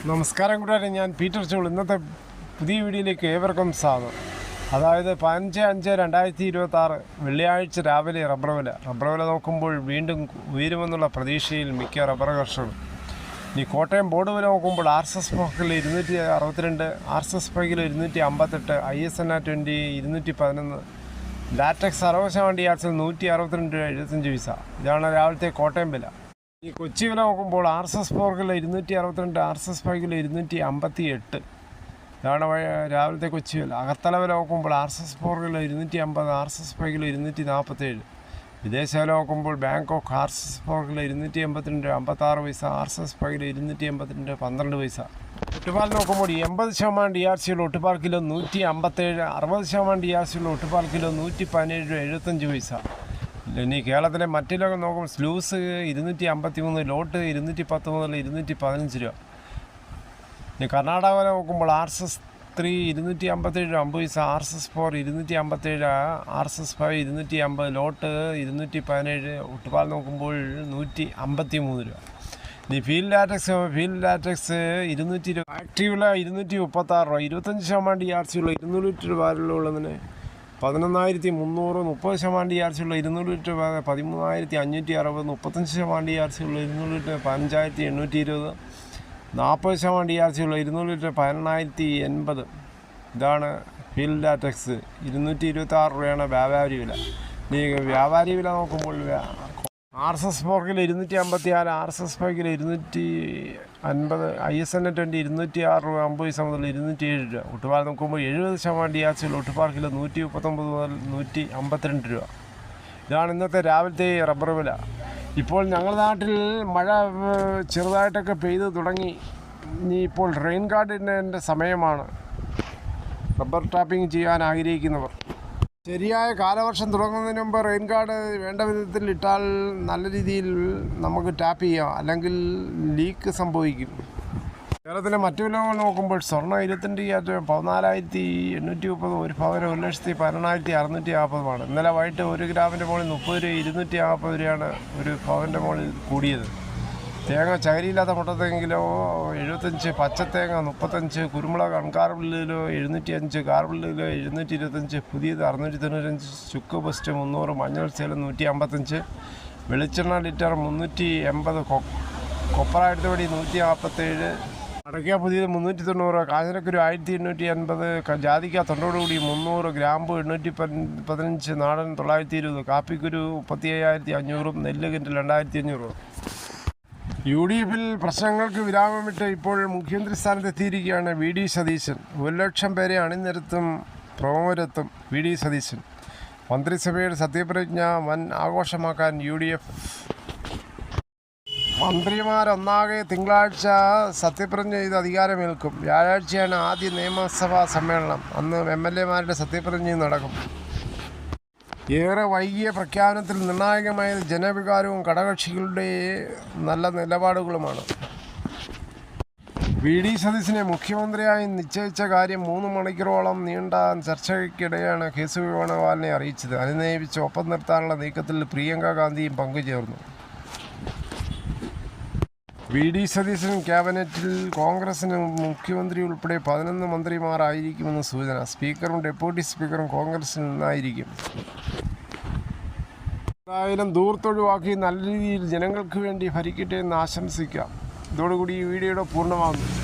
നമസ്കാരം കൂടാതെ ഞാൻ പീറ്റർ ചോൾ. ഇന്നത്തെ പുതിയ വീഡിയോയിലേക്ക് ഏവർക്കും സ്വാഗതം. അതായത് 15/5/2026 വെള്ളിയാഴ്ച രാവിലെ റബ്ബർ വില നോക്കുമ്പോൾ വീണ്ടും ഉയരുമെന്നുള്ള പ്രതീക്ഷയിൽ മിക്ക റബ്ബർ കർഷകരും. ഇനി കോട്ടയം ബോർഡ് വില നോക്കുമ്പോൾ RSS സ്പോക്കിൽ 262, RSS പൈക്കിൽ 258, ISNA 20 211, ലാറ്റക്സ് 60% യാർഡ്സിൽ 162.75 പൈസ. ഇതാണ് രാവിലത്തെ കോട്ടയം വില. ഈ കൊച്ചി വില നോക്കുമ്പോൾ RSS സ്പോക്കിൽ 262, RSS പൈക്കിൽ 258. ഇതാണ് രാവിലത്തെ കൊച്ചി വില. അകത്തല വില നോക്കുമ്പോൾ RSS സ്പോക്കിൽ 250, RSS പൈക്കിൽ 247. വിദേശ വില നോക്കുമ്പോൾ ബാങ്കോക്ക് RSS സ്പോക്കിൽ 282 56 പൈസ, RSS പൈക്കിൽ 282 12 പൈസ. ഒട്ടുപാൽ നോക്കുമ്പോൾ 80% DRC ഉള്ള ഒട്ടുപാൽ കിലോ 157, 60% DRC ഉള്ള ഒട്ടുപാൽ കിലോ 117.75 പൈസ. ഇനി കേരളത്തിലെ മറ്റു ലോകം നോക്കുമ്പോൾ സ്ലൂസ് 253, ലോട്ട് 210 മുതൽ 215 രൂപ. ഇനി കർണാടക വില നോക്കുമ്പോൾ RSS 3 257 50 പൈസ, RSS 4 257, RSS 5 250, ലോട്ട് 217. ഒട്ടുപാൽ നോക്കുമ്പോൾ 153 രൂപ. ഇനി ഫീൽഡ് ലാറ്റക്സ് 220, ആക്റ്റീവ് വില 236 രൂപ. 25% DRC ഉള്ള 200 ലിറ്റർ ബാരലുള്ളതിന് 11,300, 30% DRC ഉള്ള 200 ലിറ്റർ 13,560, 35% DRC ഉള്ള 200 ലിറ്റർ 15,820, 40% DRC ഉള്ള 200 ലിറ്റർ 18,080. ഇതാണ് ഫീൽഡ് ലാറ്റക്സ്. 226 രൂപയാണ് വ്യാപാരി വില. ഇനി വ്യാപാരി വില നോക്കുമ്പോൾ RSS സ്പോക്കിൽ 254, RSS പൈക്കിൽ 250, ISNA 20 206 രൂപ 50 പൈസ മുതൽ 207 രൂപ. ഒട്ടുപാൽ നോക്കുമ്പോൾ 70% DRC ഉള്ള ഒട്ടുപാൽ കിലോ 139 മുതൽ 152 രൂപ. ഇതാണ് ഇന്നത്തെ രാവിലത്തെ റബ്ബർ വില. ഇപ്പോൾ ഞങ്ങളുടെ നാട്ടിൽ മഴ ചെറുതായിട്ടൊക്കെ പെയ്ത് തുടങ്ങി. ഇനി ഇപ്പോൾ റെയിൻ ഗാർഡൻ്റെ സമയമാണ്. റബ്ബർ ടാപ്പിംഗ് ചെയ്യാൻ ആഗ്രഹിക്കുന്നവർ ശരിയായ കാലവർഷം തുടങ്ങുന്നതിന് മുമ്പ് റെയിൻ ഗാർഡ് വേണ്ട വിധത്തിൽ ഇട്ടാൽ നല്ല രീതിയിൽ നമുക്ക് ടാപ്പ് ചെയ്യാം, അല്ലെങ്കിൽ ലീക്ക് സംഭവിക്കും. കേരളത്തിലെ മറ്റു വിലകൾ നോക്കുമ്പോൾ സ്വർണ്ണം 22 ക്യാരറ്റ് 14,830, ഒരു പവന് 1,18,640 ഇന്നലെ വൈകിട്ട് 1 ഗ്രാമിൻ്റെ മുകളിൽ 30 രൂപ 240 രൂപയാണ് ഒരു പവൻ്റെ മുകളിൽ കൂടിയത്. തേങ്ങ ചകരിയില്ലാത്ത മുട്ടത്തേങ്ങിലോ 75, പച്ചത്തേങ്ങ 35, കുരുമുളക് അൺകാർബിളിലോ 705, കാർബിളിലോ 725, പുതിയത് 695, ചുക്ക് ബസ്റ്റ് 300, മഞ്ഞൾ സേലം 155, വെളിച്ചെണ്ണ ലിറ്റർ 380, കൊപ്ര എടുത്തപടി 147, അടയ്ക്ക പുതിയത് 390, കാഞ്ഞിരക്കുരു 1,880, ജാതിക്ക തൊണ്ടോടുകൂടി 300, ഗ്രാമ്പു 815, നാടൻ 920, കാപ്പിക്കുരു 35,500, നെല്ല് കിൻഡിൽ 2,500. UDFിൽ പ്രശ്നങ്ങൾക്ക് വിരാമമിട്ട് ഇപ്പോൾ മുഖ്യമന്ത്രി സ്ഥാനത്തെത്തിയിരിക്കുകയാണ് VD സതീശൻ. 1,00,000 പേരെ അണിനിരത്തും പ്രമുഖരെത്തും VD സതീശൻ. മന്ത്രിസഭയുടെ സത്യപ്രതിജ്ഞ വൻ ആഘോഷമാക്കാൻ UDF മന്ത്രിമാരൊന്നാകെ തിങ്കളാഴ്ച സത്യപ്രതിജ്ഞ ചെയ്ത് അധികാരമേൽക്കും. വ്യാഴാഴ്ചയാണ് ആദ്യ നിയമസഭാ സമ്മേളനം. അന്ന് MLAമാരുടെ സത്യപ്രതിജ്ഞയും നടക്കും. ഏറെ വൈകിയ പ്രഖ്യാപനത്തിൽ നിർണായകമായത് ജനവികാരവും ഘടകകക്ഷികളുടെ നല്ല നിലപാടുകളുമാണ്. VD സതീശനെ മുഖ്യമന്ത്രിയായി നിശ്ചയിച്ച കാര്യം 3 മണിക്കൂറോളം നീണ്ട ചർച്ചയ്ക്കിടെയാണ് കേസ് വേണുഗോപാലിനെ അറിയിച്ചത്. അനുനയിപ്പിച്ച് ഒപ്പം നിർത്താനുള്ള നീക്കത്തിൽ പ്രിയങ്ക ഗാന്ധിയും പങ്കുചേർന്നു. VD സതീശൻ ക്യാബിനറ്റിൽ കോൺഗ്രസിന് മുഖ്യമന്ത്രി ഉൾപ്പെടെ 11 മന്ത്രിമാരായിരിക്കുമെന്ന് സൂചന. സ്പീക്കറും ഡെപ്യൂട്ടി സ്പീക്കറും കോൺഗ്രസിൽ നിന്നായിരിക്കും. എന്തായാലും ദൂർത്തൊഴിവാക്കി നല്ല രീതിയിൽ ജനങ്ങൾക്ക് വേണ്ടി ഭരിക്കട്ടെ എന്ന് ആശംസിക്കാം. ഇതോടുകൂടി ഈ വീഡിയോയുടെ പൂർണ്ണമാകുന്നു.